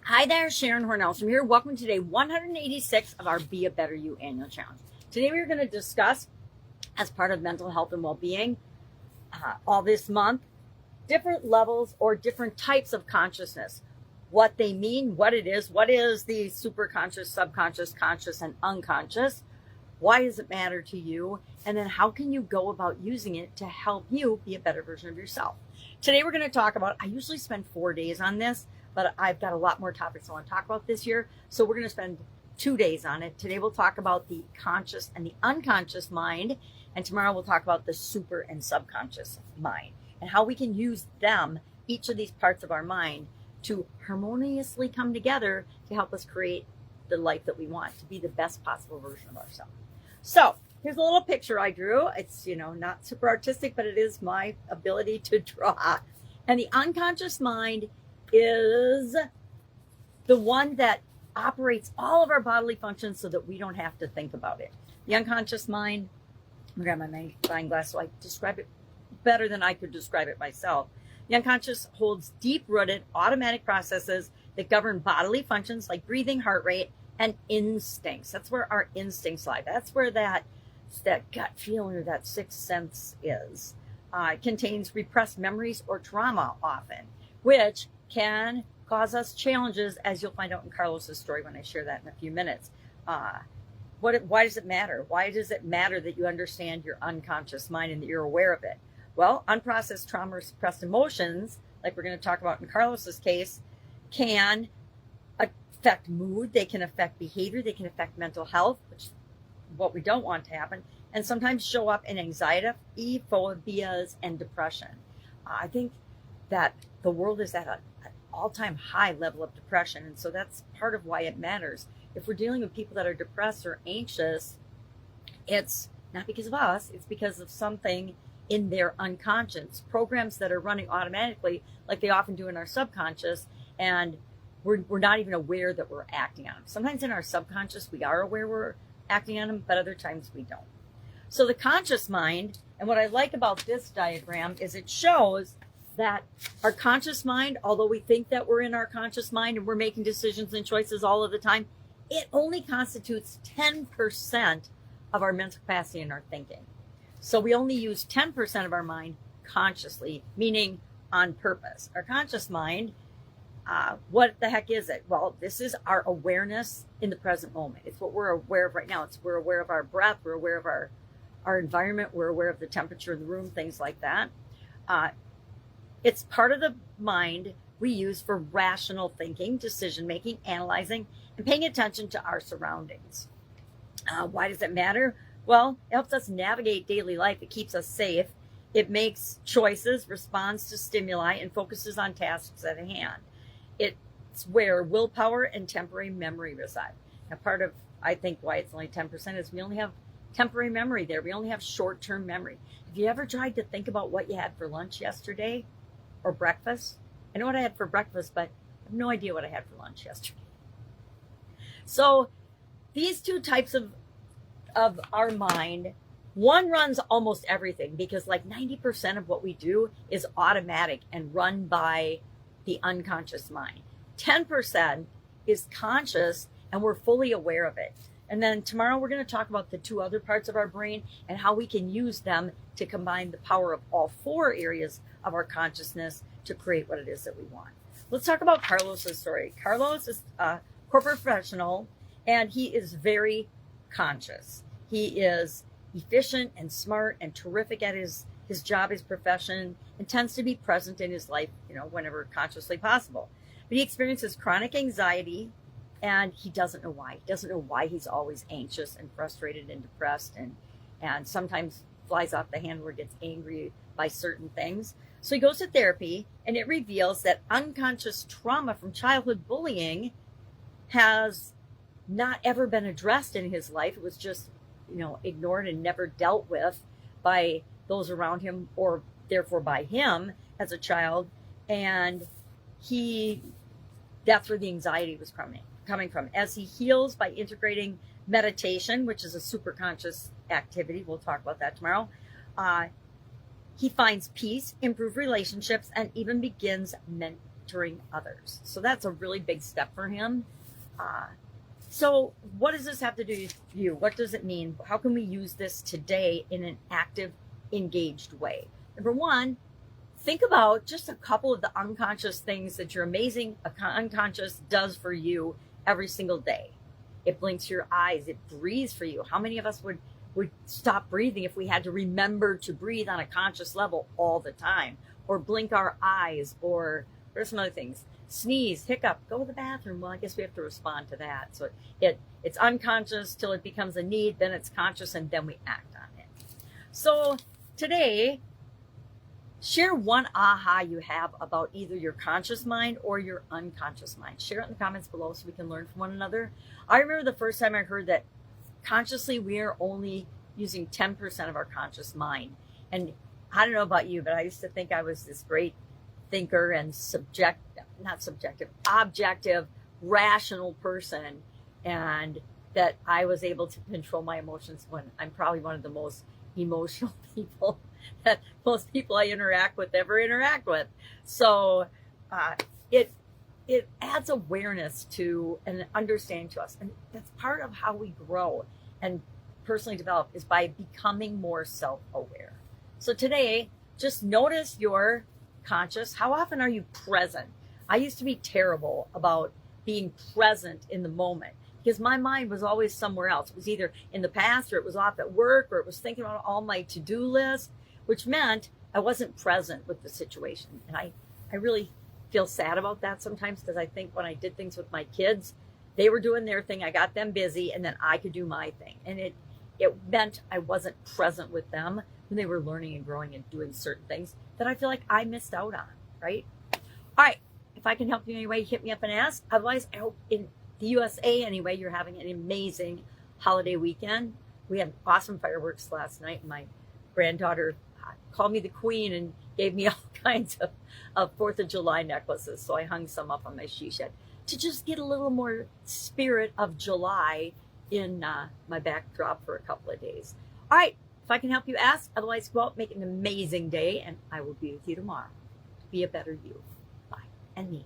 Hi there, Sharon Horne-Ellstrom here. Welcome to day 186 of our Be a Better You annual challenge. Today we're going to discuss, as part of mental health and well-being, all this month, different levels or different types of consciousness. What they mean, what it is the superconscious, subconscious, conscious, and unconscious. Why does it matter to you? And then how can you go about using it to help you be a better version of yourself? Today we're going to talk about, I usually spend 4 days on this, but I've got a lot more topics I want to talk about this year. So we're going to spend 2 days on it. Today we'll talk about the conscious and the unconscious mind. And tomorrow we'll talk about the super and subconscious mind and how we can use them, each of these parts of our mind, to harmoniously come together to help us create the life that we want, to be the best possible version of ourselves. So here's a little picture I drew. It's, not super artistic, but it is my ability to draw. And the unconscious mind is the one that operates all of our bodily functions so that we don't have to think about it. The unconscious mind, I'm going to grab my magnifying glass so I describe it better than I could describe it myself. The unconscious holds deep-rooted automatic processes that govern bodily functions like breathing, heart rate, and instincts. That's where our instincts lie. That's where that gut feeling or that sixth sense is. It contains repressed memories or trauma often, which can cause us challenges, as you'll find out in Carlos's story when I share that in a few minutes. Why does it matter? Why does it matter that you understand your unconscious mind and that you're aware of it? Well, unprocessed trauma or suppressed emotions, like we're going to talk about in Carlos's case, can affect mood, they can affect behavior, they can affect mental health, which is what we don't want to happen, and sometimes show up in anxiety, phobias, and depression. I think that the world is at an all-time high level of depression, and so that's part of why it matters. If we're dealing with people that are depressed or anxious, it's not because of us, it's because of something in their unconscious, programs that are running automatically like they often do in our subconscious, and we're not even aware that we're acting on them. Sometimes in our subconscious we are aware we're acting on them, but other times we don't. So the conscious mind, and what I like about this diagram is it shows that our conscious mind, although we think that we're in our conscious mind and we're making decisions and choices all of the time, it only constitutes 10% of our mental capacity and our thinking. So we only use 10% of our mind consciously, meaning on purpose. Our conscious mind, what the heck is it? Well, this is our awareness in the present moment. It's what we're aware of right now. We're aware of our breath. We're aware of our environment. We're aware of the temperature in the room, things like that. It's part of the mind we use for rational thinking, decision-making, analyzing, and paying attention to our surroundings. Why does it matter? Well, it helps us navigate daily life. It keeps us safe. It makes choices, responds to stimuli, and focuses on tasks at hand. It's where willpower and temporary memory reside. Now, part of, I think, why it's only 10% is we only have temporary memory there. We only have short-term memory. Have you ever tried to think about what you had for lunch yesterday or breakfast? I know what I had for breakfast, but I have no idea what I had for lunch yesterday. So these two types of our mind, one runs almost everything because like 90% of what we do is automatic and run by the unconscious mind. 10% is conscious and we're fully aware of it. And then tomorrow we're going to talk about the two other parts of our brain and how we can use them to combine the power of all 4 areas of our consciousness to create what it is that we want. Let's talk about Carlos's story. Carlos is a corporate professional and he is very conscious. He is efficient and smart and terrific at his job, his profession, and tends to be present in his life, whenever consciously possible. But he experiences chronic anxiety and he doesn't know why. He doesn't know why he's always anxious and frustrated and depressed and sometimes flies off the handle or gets angry by certain things. So he goes to therapy and it reveals that unconscious trauma from childhood bullying has not ever been addressed in his life. It was just, ignored and never dealt with by those around him or therefore by him as a child. And that's where the anxiety was coming from. As he heals by integrating meditation, which is a super conscious activity, we'll talk about that tomorrow, he finds peace, improved relationships, and even begins mentoring others. So that's a really big step for him. So what does this have to do with you? What does it mean? How can we use this today in an active, engaged way? Number one, think about just a couple of the unconscious things that your amazing unconscious does for you every single day. It blinks your eyes. It breathes for you. How many of us would stop breathing if we had to remember to breathe on a conscious level all the time? Or blink our eyes, or what are some other things? Sneeze, hiccup, go to the bathroom. Well, I guess we have to respond to that. So it's unconscious till it becomes a need, then it's conscious, and then we act on it. So today, share one aha you have about either your conscious mind or your unconscious mind. Share it in the comments below so we can learn from one another. I remember the first time I heard that consciously we are objective using 10% of our conscious mind. And I don't know about you, but I used to think I was this great thinker and objective, rational person, and that I was able to control my emotions when I'm probably one of the most emotional people that most people I interact with ever interact with. So it adds awareness to and understanding to us. And that's part of how we grow and personally develop, is by becoming more self-aware. So today, just notice your conscious. How often are you present? I used to be terrible about being present in the moment because my mind was always somewhere else. It was either in the past, or it was off at work, or it was thinking about all my to-do list, which meant I wasn't present with the situation. And I really feel sad about that sometimes, because I think when I did things with my kids, they were doing their thing, I got them busy, and then I could do my thing. And it meant I wasn't present with them when they were learning and growing and doing certain things that I feel like I missed out on, right? All right, if I can help you in any way, hit me up and ask. Otherwise, I hope in the USA anyway, you're having an amazing holiday weekend. We had awesome fireworks last night. My granddaughter called me the queen and gave me all kinds of 4th of July necklaces. So I hung some up on my she shed to just get a little more spirit of July in my backdrop for a couple of days. All right, if I can help you, ask. Otherwise, go out, make an amazing day, and I will be with you tomorrow. Be a better you. Bye. And me.